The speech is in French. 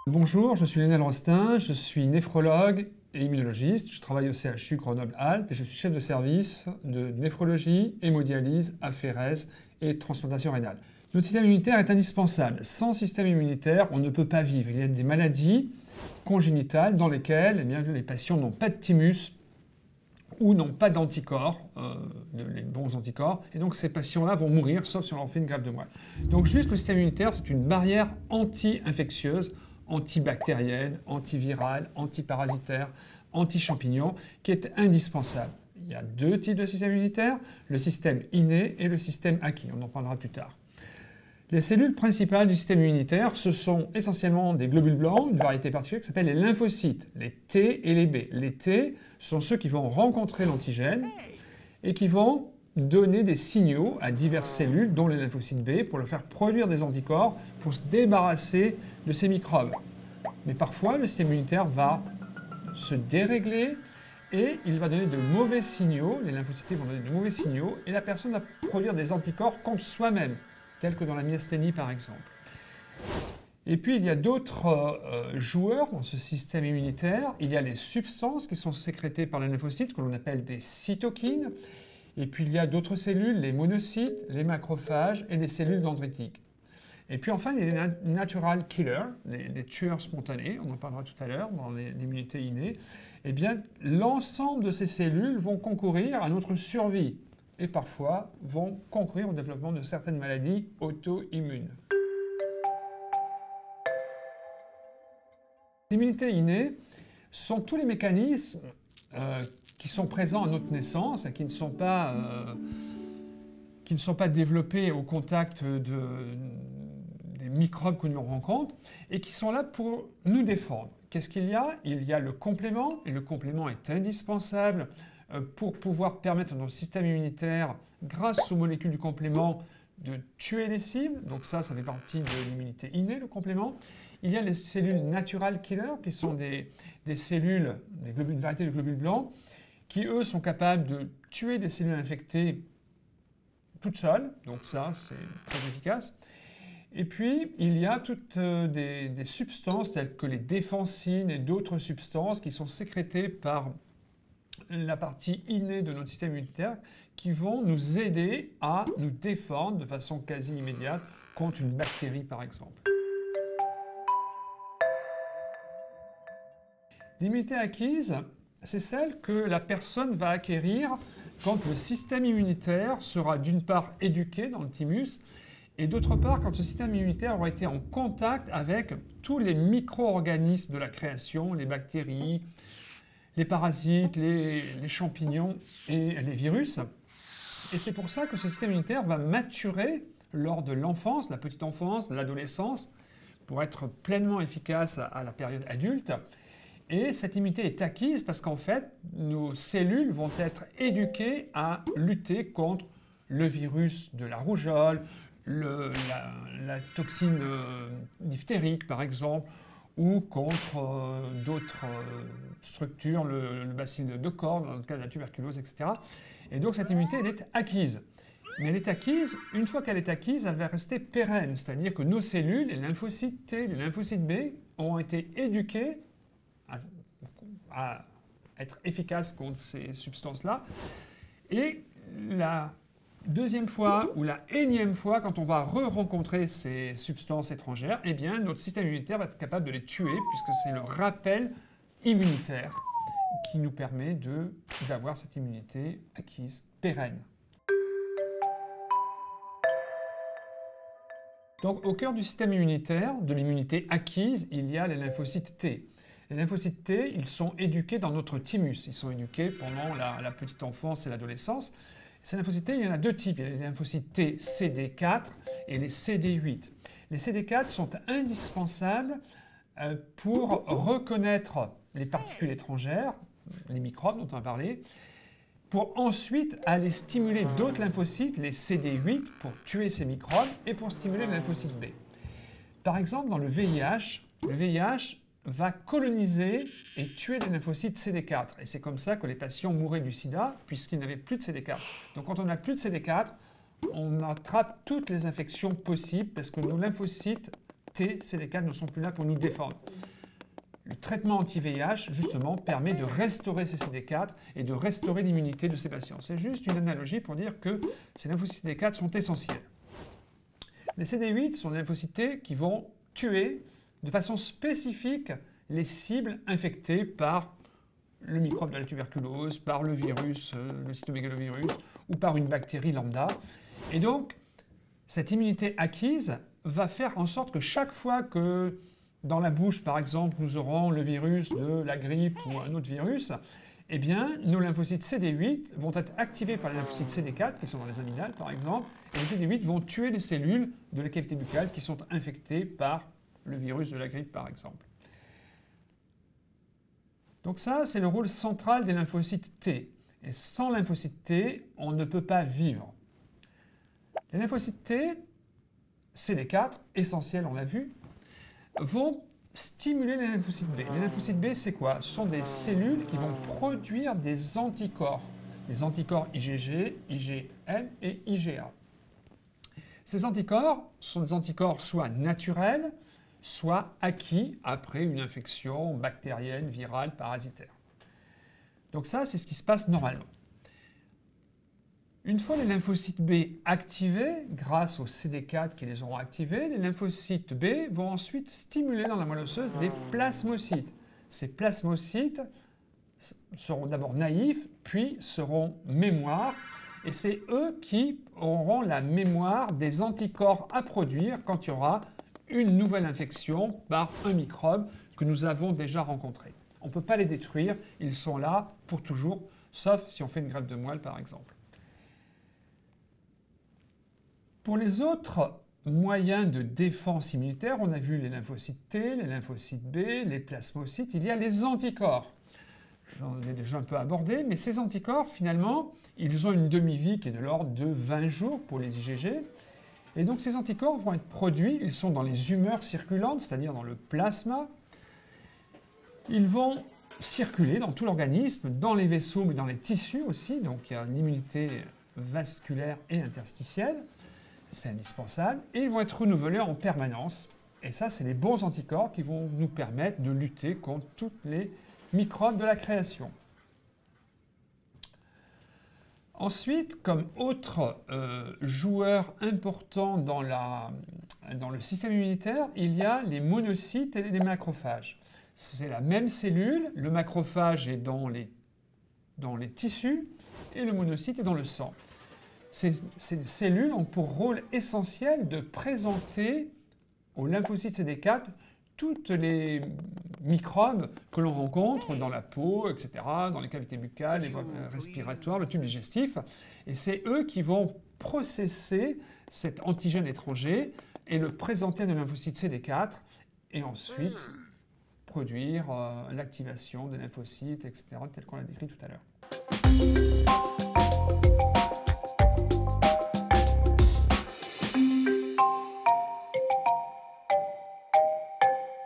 Bonjour, je suis Lionel Rostin, je suis néphrologue et immunologiste. Je travaille au CHU Grenoble-Alpes et je suis chef de service de néphrologie, hémodialyse, aphérèse et transplantation rénale. Notre système immunitaire est indispensable. Sans système immunitaire, on ne peut pas vivre. Il y a des maladies congénitales dans lesquelles les patients n'ont pas de thymus ou n'ont pas d'anticorps, les bons anticorps, et donc ces patients-là vont mourir, sauf si on leur fait une greffe de moelle. Donc juste le système immunitaire, c'est une barrière anti-infectieuse, antibactérienne, antivirale, antiparasitaire, anti-champignon, qui est indispensable. Il y a deux types de système immunitaire, le système inné et le système acquis, on en parlera plus tard. Les cellules principales du système immunitaire, ce sont essentiellement des globules blancs, une variété particulière qui s'appelle les lymphocytes, les T et les B. Les T sont ceux qui vont rencontrer l'antigène et qui vont donner des signaux à diverses cellules, dont les lymphocytes B, pour leur faire produire des anticorps pour se débarrasser de ces microbes. Mais parfois, le système immunitaire va se dérégler et il va donner de mauvais signaux, les lymphocytes vont donner de mauvais signaux, et la personne va produire des anticorps contre soi-même, tels que dans la myasthénie par exemple. Et puis il y a d'autres joueurs dans ce système immunitaire. Il y a les substances qui sont sécrétées par les lymphocytes, que l'on appelle des cytokines. Et puis il y a d'autres cellules, les monocytes, les macrophages et les cellules dendritiques. Et puis enfin, il y a les natural killers, les tueurs spontanés, on en parlera tout à l'heure dans l'immunité innée. Eh bien, l'ensemble de ces cellules vont concourir à notre survie et parfois vont concourir au développement de certaines maladies auto-immunes. L'immunité innée, ce sont tous les mécanismes qui sont présents à notre naissance et qui ne sont pas développés au contact des microbes que nous rencontrons et qui sont là pour nous défendre. Qu'est-ce qu'il y a? Il y a le complément, et le complément est indispensable pour pouvoir permettre à notre système immunitaire, grâce aux molécules du complément, de tuer les cibles. Donc ça fait partie de l'immunité innée, le complément. Il y a les cellules natural killers, qui sont des cellules, une variété de globules blancs, qui eux sont capables de tuer des cellules infectées toutes seules. Donc ça, c'est très efficace. Et puis, il y a toutes des substances telles que les défensines et d'autres substances qui sont sécrétées par la partie innée de notre système immunitaire qui vont nous aider à nous défendre de façon quasi immédiate contre une bactérie par exemple. L'immunité acquise, c'est celle que la personne va acquérir quand le système immunitaire sera d'une part éduqué dans le thymus et d'autre part quand ce système immunitaire aura été en contact avec tous les micro-organismes de la création, les bactéries, les parasites, les champignons et les virus. Et c'est pour ça que ce système immunitaire va maturer lors de l'enfance, la petite enfance, de l'adolescence, pour être pleinement efficace à la période adulte. Et cette immunité est acquise parce qu'en fait, nos cellules vont être éduquées à lutter contre le virus de la rougeole, la toxine diphtérique par exemple, ou contre d'autres structures, le bacille de Koch, dans le cas de la tuberculose, etc. Et donc cette immunité, elle est acquise. Mais elle est acquise, une fois qu'elle est acquise, elle va rester pérenne, c'est-à-dire que nos cellules, les lymphocytes T, les lymphocytes B, ont été éduqués à être efficaces contre ces substances-là. Et la deuxième fois ou la énième fois, quand on va re-rencontrer ces substances étrangères, eh bien, notre système immunitaire va être capable de les tuer, puisque c'est le rappel immunitaire qui nous permet d'avoir cette immunité acquise pérenne. Donc, au cœur du système immunitaire, de l'immunité acquise, il y a les lymphocytes T. Les lymphocytes T, ils sont éduqués dans notre thymus. Ils sont éduqués pendant la petite enfance et l'adolescence. Ces lymphocytes T, il y en a deux types. Il y a les lymphocytes T CD4 et les CD8. Les CD4 sont indispensables pour reconnaître les particules étrangères, les microbes dont on a parlé, pour ensuite aller stimuler d'autres lymphocytes, les CD8, pour tuer ces microbes et pour stimuler les lymphocytes B. Par exemple, dans le VIH va coloniser et tuer les lymphocytes CD4. Et c'est comme ça que les patients mouraient du sida, puisqu'ils n'avaient plus de CD4. Donc quand on n'a plus de CD4, on attrape toutes les infections possibles, parce que nos lymphocytes T, CD4 ne sont plus là pour nous défendre. Le traitement anti-VIH, justement, permet de restaurer ces CD4 et de restaurer l'immunité de ces patients. C'est juste une analogie pour dire que ces lymphocytes CD4 sont essentiels. Les CD8 sont des lymphocytes T qui vont tuer de façon spécifique les cibles infectées par le microbe de la tuberculose, par le virus, le cytomégalovirus, ou par une bactérie lambda. Et donc, cette immunité acquise va faire en sorte que chaque fois que dans la bouche, par exemple, nous aurons le virus de la grippe ou un autre virus, eh bien, nos lymphocytes CD8 vont être activés par les lymphocytes CD4, qui sont dans les amygdales, par exemple, et les CD8 vont tuer les cellules de la cavité buccale qui sont infectées par le virus de la grippe, par exemple. Donc ça, c'est le rôle central des lymphocytes T. Et sans lymphocytes T, on ne peut pas vivre. Les lymphocytes T, CD4, essentiels, on l'a vu, vont stimuler les lymphocytes B. Les lymphocytes B, c'est quoi? Ce sont des cellules qui vont produire des anticorps IgG, IgM et IgA. Ces anticorps sont des anticorps soit naturels, soit acquis après une infection bactérienne, virale, parasitaire. Donc ça, c'est ce qui se passe normalement. Une fois les lymphocytes B activés, grâce aux CD4 qui les auront activés, les lymphocytes B vont ensuite stimuler dans la moelle osseuse des plasmocytes. Ces plasmocytes seront d'abord naïfs, puis seront mémoire, et c'est eux qui auront la mémoire des anticorps à produire quand il y aura une nouvelle infection par un microbe que nous avons déjà rencontré. On ne peut pas les détruire, ils sont là pour toujours, sauf si on fait une greffe de moelle par exemple. Pour les autres moyens de défense immunitaire, on a vu les lymphocytes T, les lymphocytes B, les plasmocytes, il y a les anticorps. J'en ai déjà un peu abordé, mais ces anticorps, finalement, ils ont une demi-vie qui est de l'ordre de 20 jours pour les IgG. Et donc ces anticorps vont être produits, ils sont dans les humeurs circulantes, c'est-à-dire dans le plasma. Ils vont circuler dans tout l'organisme, dans les vaisseaux, mais dans les tissus aussi. Donc il y a une immunité vasculaire et interstitielle. C'est indispensable. Et ils vont être renouvelés en permanence. Et ça, c'est les bons anticorps qui vont nous permettre de lutter contre toutes les microbes de la création. Ensuite, comme autre joueur important dans le système immunitaire, il y a les monocytes et les macrophages. C'est la même cellule, le macrophage est dans les tissus et le monocyte est dans le sang. Ces cellules ont pour rôle essentiel de présenter aux lymphocytes CD4 toutes les microbes que l'on rencontre dans la peau, etc., dans les cavités buccales, les voies respiratoires, le tube digestif. Et c'est eux qui vont processer cet antigène étranger et le présenter à nos lymphocytes CD4 et ensuite produire l'activation des lymphocytes, etc., tel qu'on l'a décrit tout à l'heure.